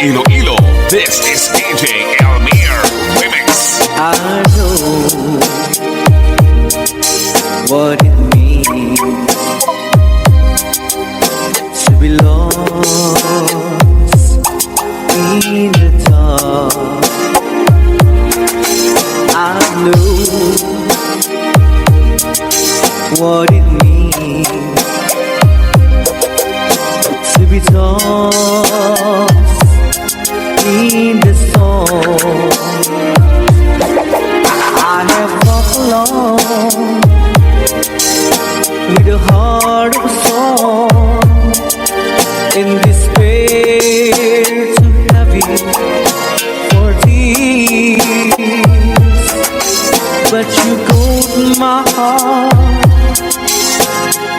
Iloilo. This is DJ Elmir Remix. I know what it means to be lost in the dark. I know what it means to be tossed in the storm. I have walked alone with a heart of stone, in despair too heavy for tears. But you called my heart,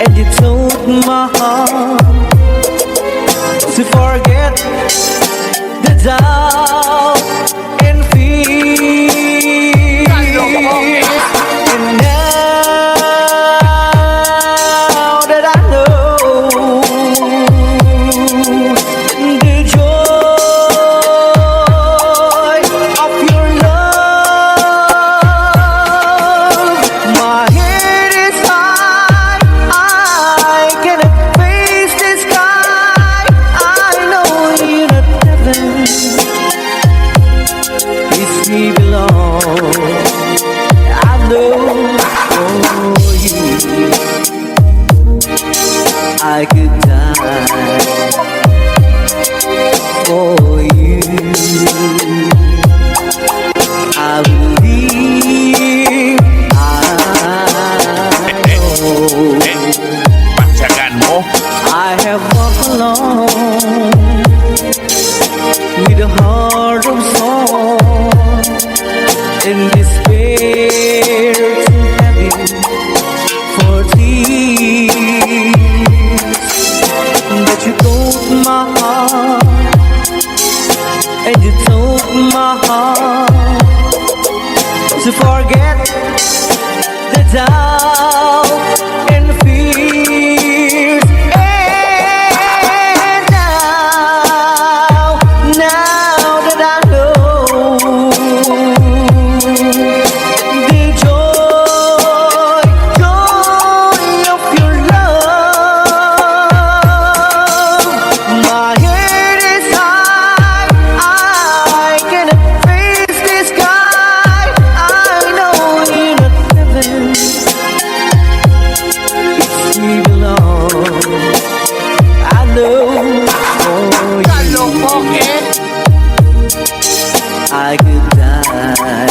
and you told my heart to forget the doubt and fear. And now that I know the joy of your love, my head is high, I cannot face the sky. I know you're not heaven, it's me belong. I know for you I could die for you. I believe I know. Pagtsagaan mo. I have walked alone with a heart of stone, in despair too heavy for tears. But you told my heart, and you told my heart to forget the doubt and fears. And now that I know the joy of your love, my head is high, I cannot face the sky. I know you're not heaven, it's me belong. I know for you I could die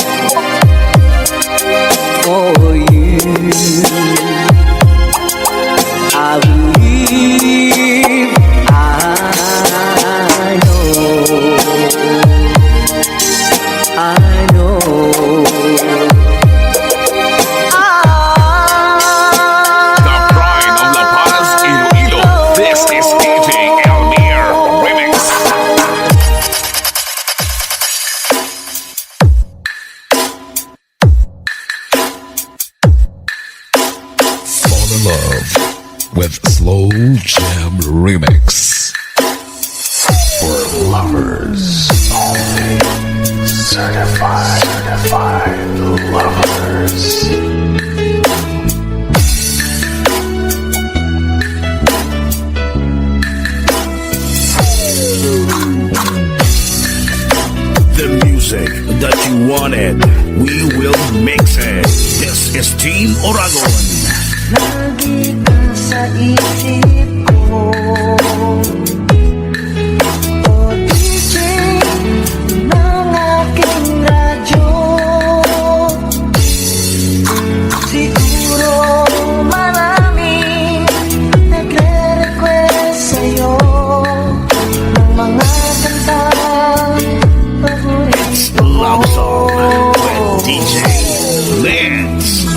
for you. I believe I know. I know. The pride of La Paz, Iloilo. This is DJ Elmir Remix. Fall in love with Slow Jam Remix. For lovers only. Certified lovers. The music that you wanted, we will mix it. This is Team Oragon. Lagi ka sa isip ko, o DJ ng aking radyo. Siguro maraming nagre-request sa'yo ng mga kantang paborito mo. Love song with DJ Lance.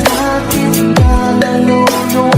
Bakit ka nalulungkot?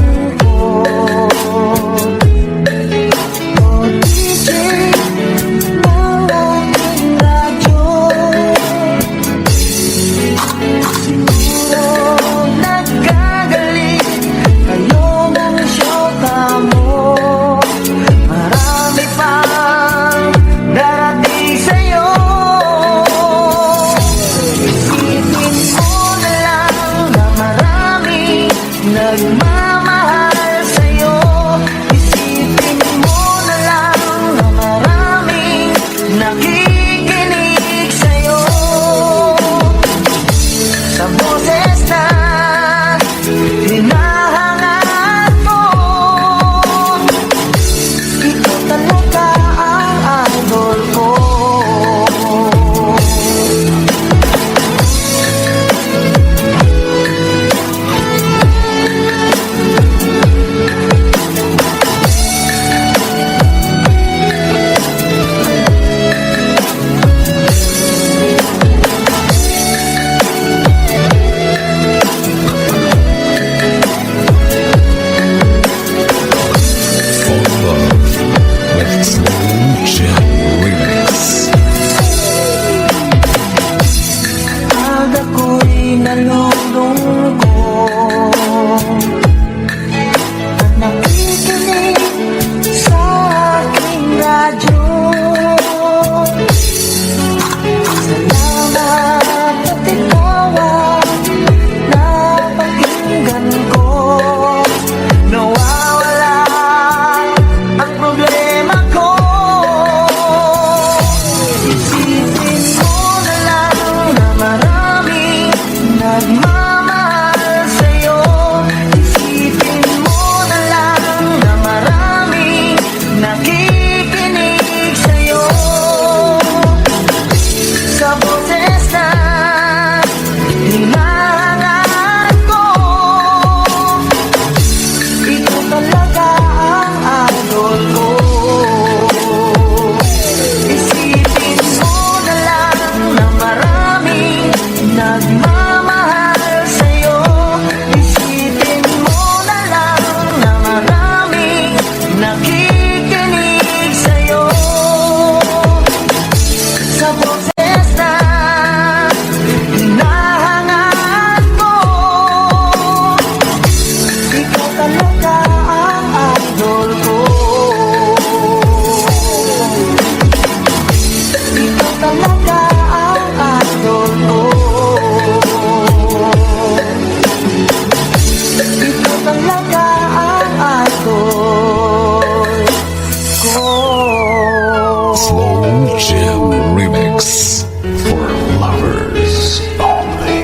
lovers only.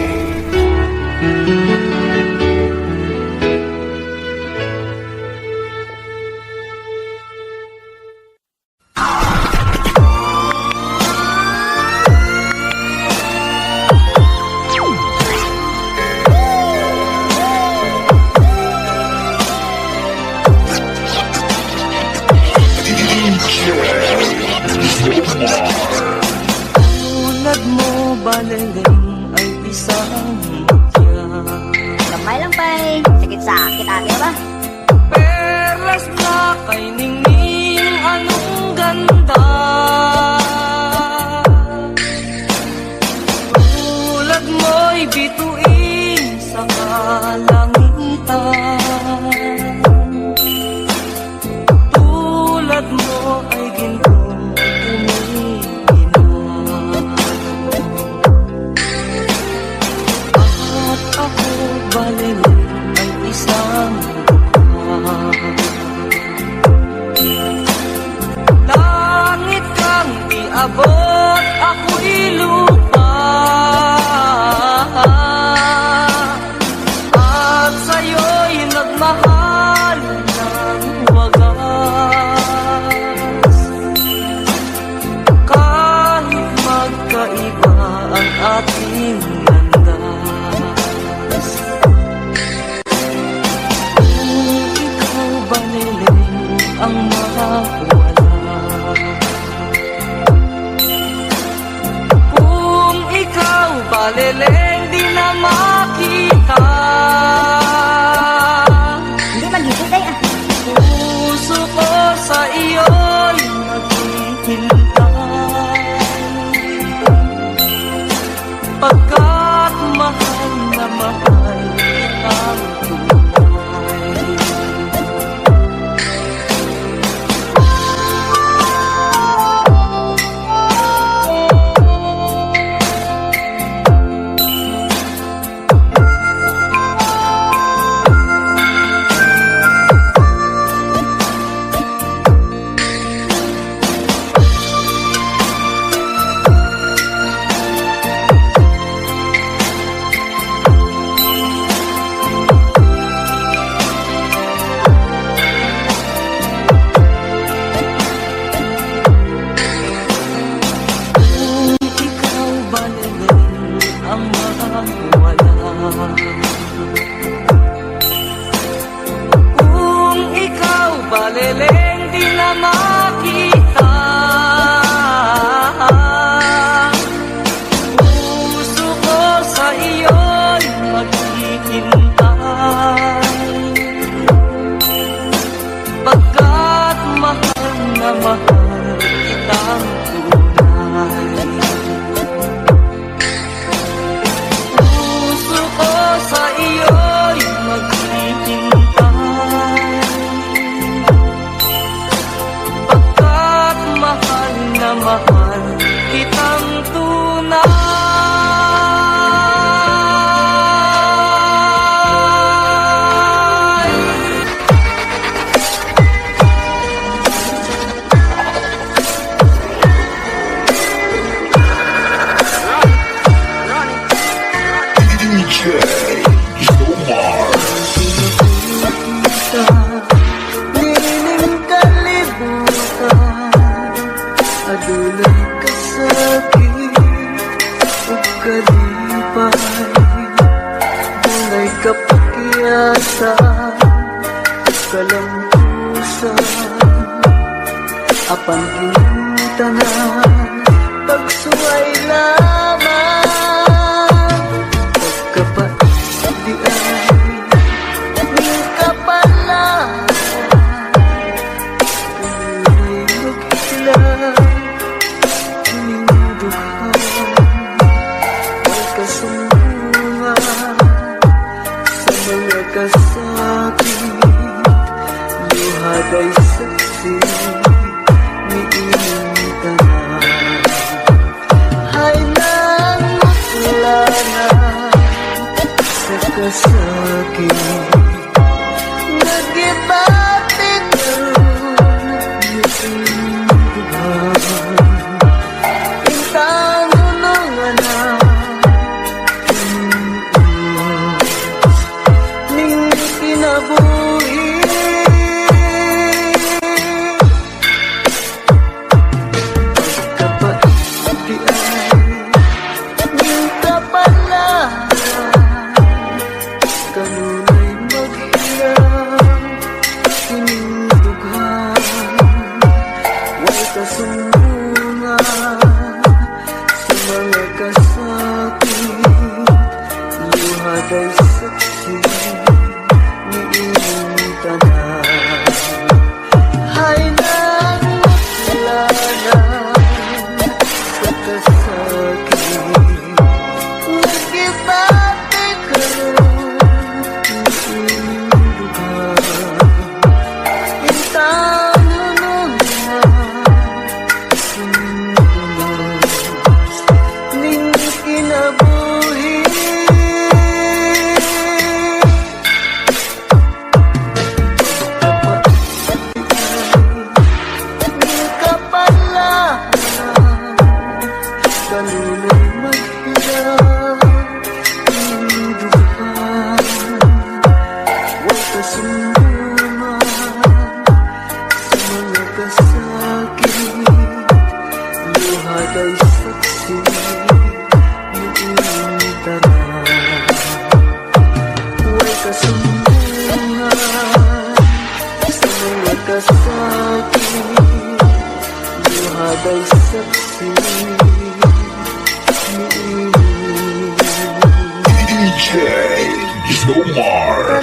Tulad mo baliling ay isang mutya. Kamay lang pa'y sakit-sakit ate ba? Perlas na kay ningning anong ganda. Tulad mo'y bituin sa kalangitan. Tulad mo ay gintong umiinom. At ako baliling ay isang dukha. Langit kang iabot, ako'y lupa. At sa'yo'y nagmahal ng wagas. Kahit magkaiba ang ating landas. Kung ikaw baliling ang mawala, kung ikaw baliling di na makita, Hindi maghihintay ah. puso ko sa iyo'y naghihintay. Pagkat mahal na mahal kitang tunay. Kung ikaw baliling ang mawala, kung ikaw baliling di na makita, puso ko sa iyo'y maghihintay. Pagkat mahal na mahal kitang tunay. Puso ko sa iyo'y maghihintay. Pagkat mahal na mahal kitang tunay. Nining kalibutan, adulay ka sa akin, ug kalipay. Dunay kapakyasa, kalampusan, apan gintanan, pagsuway lamang. Pagkapait di ay ning kapalaan, kanunay maghilang, kining dughan, ay kasumbungan sa mga kasakit, luhad ay saksi ni inyong tanan. Ay nangutlanan sa kasakit, nagibatik karoon yung dughan. Intang ulungan na nagkasakit, luhat ay saksi ni iyong tanan. Hay nang makilala sa kasakit, nagkibate karon ni iyong lugar. Intang nunungan sumunos ning kinabuhi. Ning kapalaan kanunay maghirap ning duhan. Huwag kasunduman sa mga kasakit, luhat ay saksi ni iyong tanan. Huwag kasunduman sa mga kasakit, luhat ay saksi ni iyong DJ Jomar.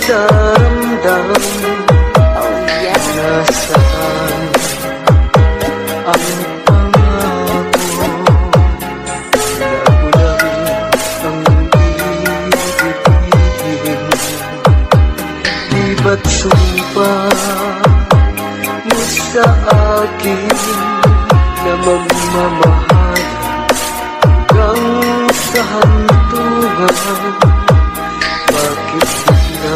nagdaramdam Oh yeah. nasaan ang pangako nagulang ang ibigin di ba't sumpa mo sa akin na magmamahal hanggang sa hantungan bakit bigla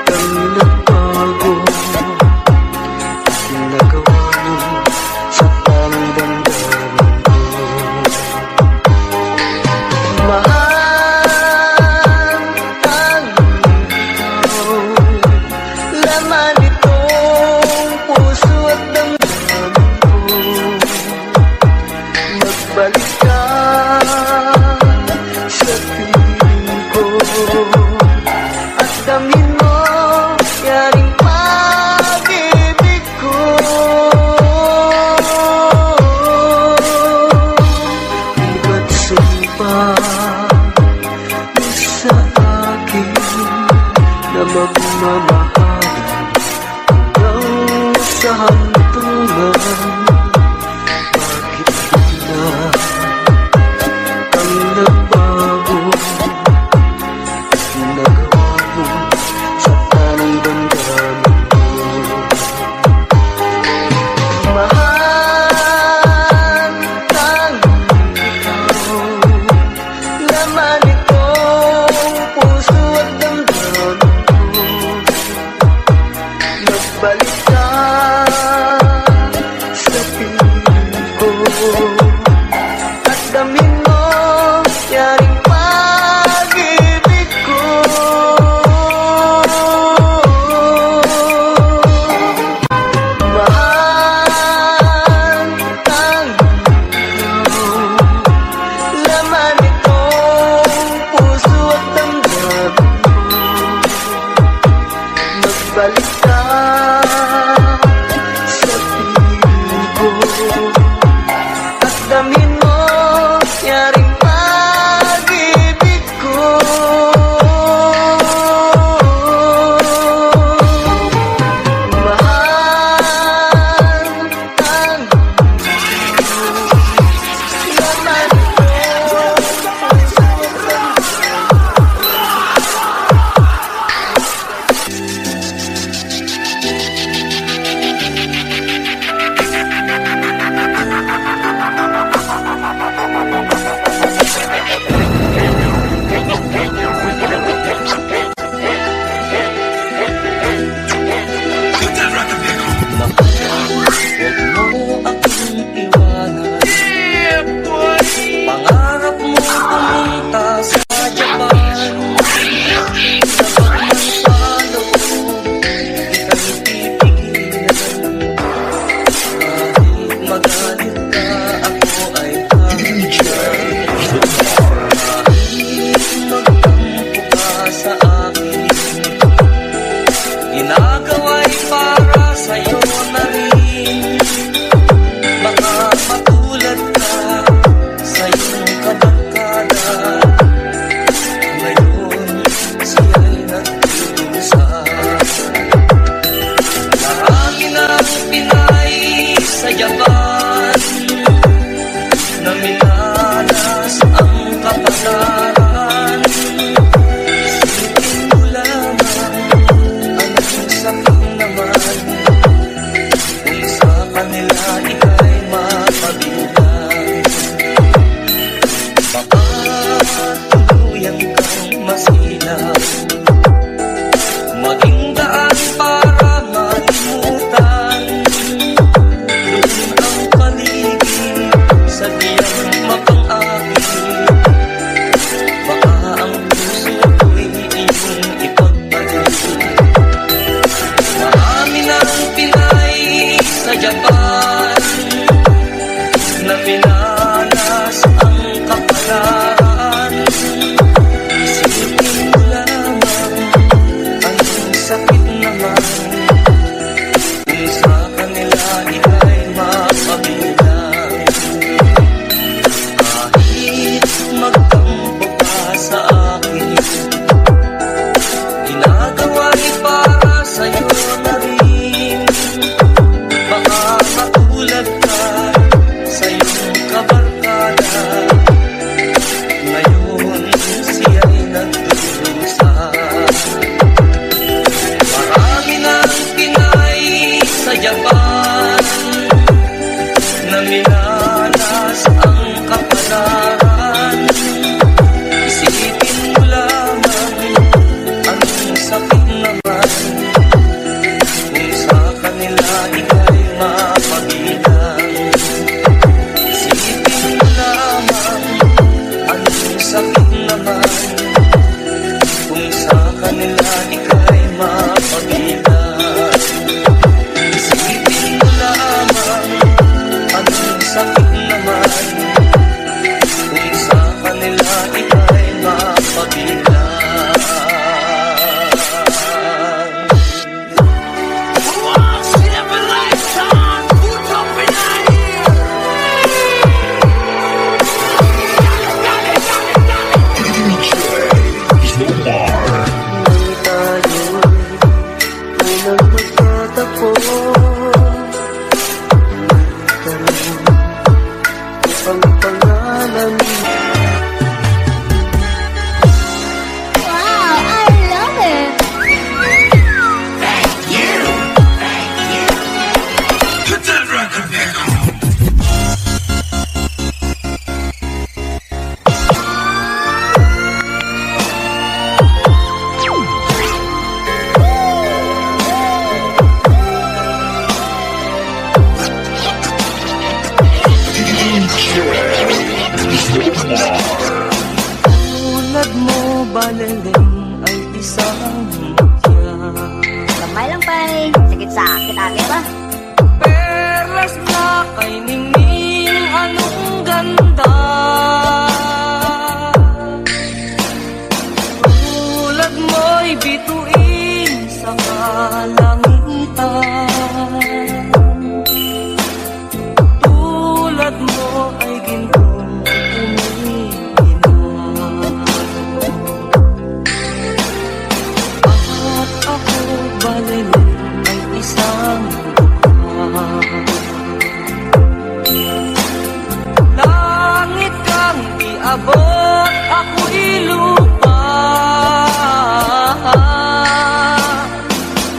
kang nagbago nagawa mo sa pangdamdaman ko mahal ang ikaw laman itong puso at damdamin ko magbalik ka sa piling ko at damin mo yaring pag-ibig ko di ba't sumpa mo sa akin na magmamahal hanggang sa hantungan bakit bigla ang nagbago nagawa mo sa tanang damdamin ko mahal ang ikaw laman itong puso at damdamin ko magbalik ka sa piling ko at damin mo yaring pag-ibig ko mahal ang ikaw laman itong puso at damdamin ko magbalik ka sa piling ko at damin mo yaring pag-ibig ko mahal ang laman itong puso at Huwag mo akong iwanan. Pangarap mo pumunta sa Japan. Sa pagmantalo, di kami pipigilan. Kahit magalit ka, ako ay hanggan. Kahit magtampo ka sa akin, ginagawa'y para sa'yo na rin. Baka matulad ka sa iyong kabarkada. Ngayon siya'y nagdudusa. Marami ng Pinay sa Japan na minalas ang kapalaran. Isipin mo lamang ang sakit naman ika'y mapagilan. Isipin mo lamang anong sakit naman kung sa kanila ika'y mapagilan. Wow, I love it. Tulad mo balaling ay isang mutya, Kamay lang pa'y sakit-sakit ate ba? perlas na kay ningning anong ganda. Tulad mo'y bituin sa kalangitan, tulad mo ay gintong umiinom. At ako baliling ay isang dukha, langit kang iabot, ako'y lupa,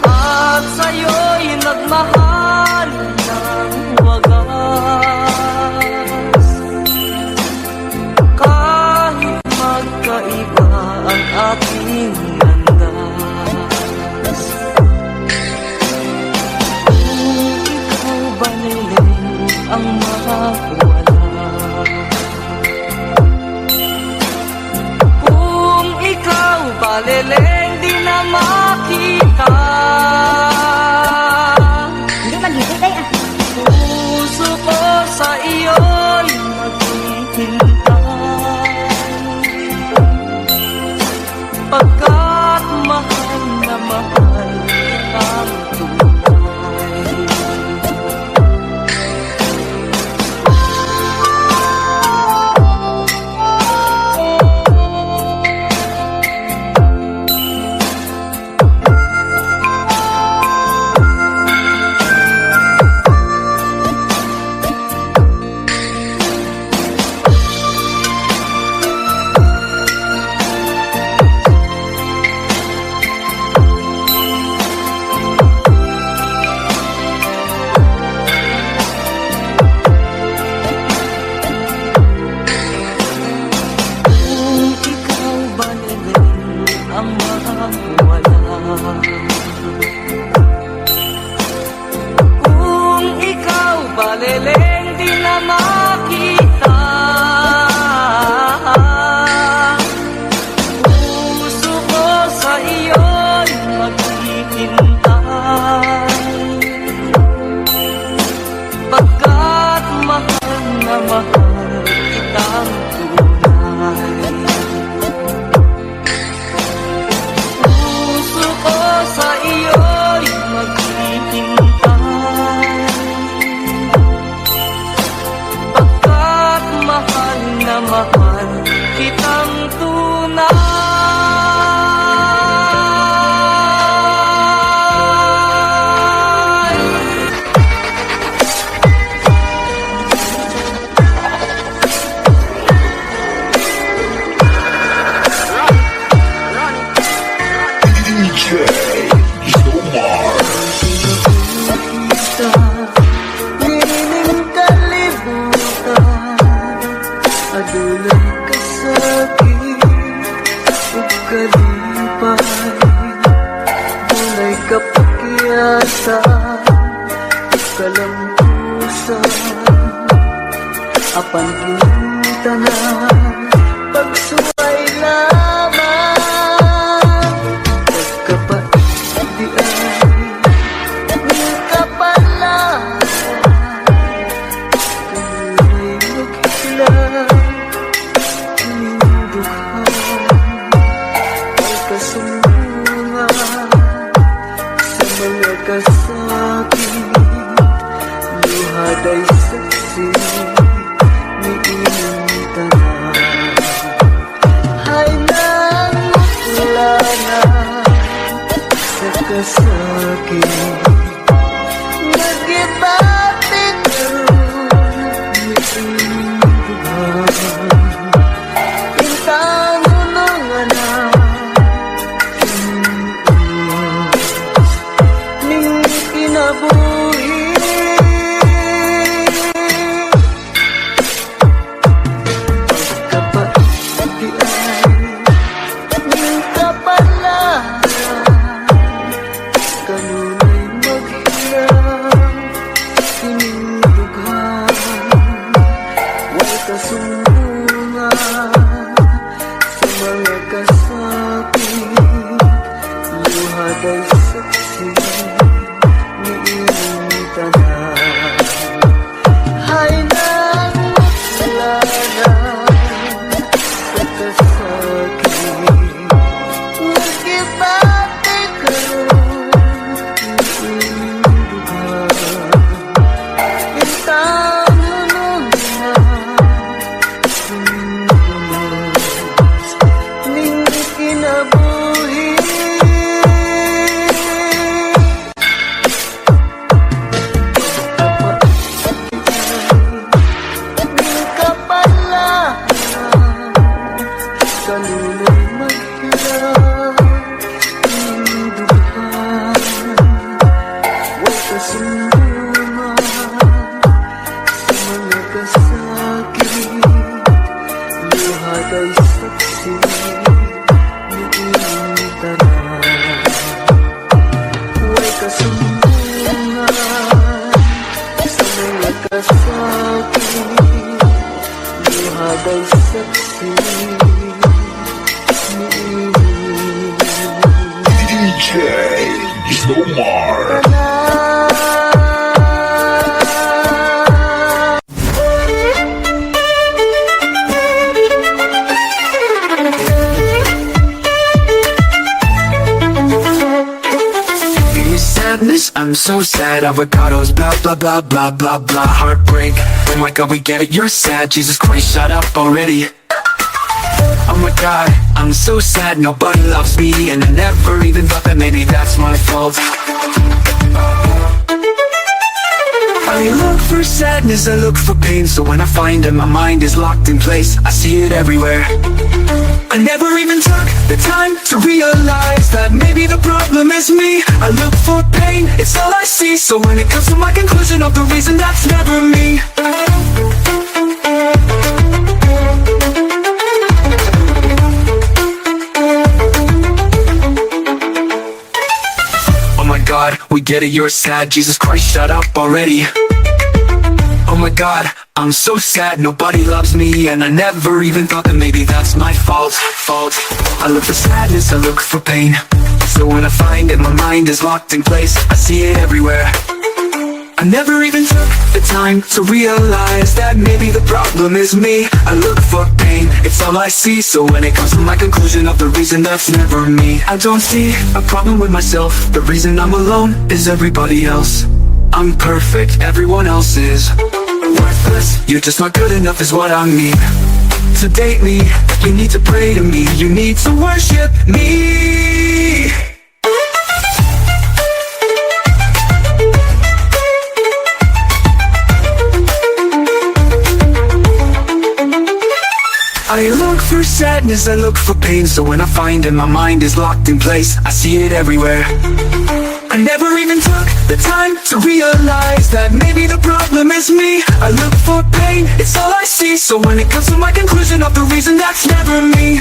at sa'yo'y nagmahal ng wagas. Kahit magkaiba ang ating landas, kung ikaw baliling ang mawala, kung ikaw baliling di na makita, Hindi maghihintay ah. puso ko sa iyo'y maghihintay, pagkat mahal na mahal kitang tunay. Kung ikaw baliling ang mawala, kung ikaw baliling di na makita, puso ko sa iyo'y maghihintay, pagkat mahal na mahal kitang tunay. Puso ko sa iyo'y maghihintay, pagkat mahal na mahal kitang tunay. Nining kalibutan, adulay kasakit, ug kalipay, dunay kapakyasa, ug kalampusan, apan gintanan, pagsuway lamang, ka sa'kin. Nagkibati karoon Pintang ng anak ning kinabuhi pagkapati ay ning kapalaran kanunay maghirap tinindughan way kasumbungan sa mga kasakit luhad ay saksi ni inyong tanan hay nang magsalanan sa kasakit nagkibati karoon ni inyong dugan Pintang ng ning kinabuhi ning kapalaran kanunay maghirap tinindughan way kasumbungan sa mga kasakit luhad ay saksi ni inyong tanan way kasumbungan sa mga kasakit luhad ay saksi ni inyong DJ Slowmar. tanan. Sadness, I'm so sad. Avocados, blah blah blah blah blah blah. Heartbreak. Oh my god, we get it. You're sad. Jesus Christ, shut up already. Oh my god, I'm so sad. Nobody loves me, and I never even thought that maybe that's my fault. I look for sadness, I look for pain. So when I find it, my mind is locked in place. I see it everywhere. I never even took the time to realize that maybe the problem is me. I look for pain, it's all I see. So when it comes to my conclusion of the reason, that's never me. Oh my god, we get it, you're sad. Jesus Christ, shut up already. Oh my god, I'm so sad, nobody loves me, and I never even thought that maybe that's my fault. I look for sadness, I look for pain. So when I find it, my mind is locked in place. I see it everywhere. I never even took the time to realize that maybe the problem is me. I look for pain, it's all I see. So when it comes to my conclusion of the reason, that's never me. I don't see a problem with myself. The reason I'm alone is everybody else. I'm perfect, everyone else is worthless. You're just not good enough is what I mean. To date me, you need to pray to me. You need to worship me. I look for sadness, I look for pain. So when I find it, my mind is locked in place. I see it everywhere. I never even took the time to realize that maybe the problem is me. I look for pain, it's all I see. So when it comes to my conclusion of the reason, that's never me.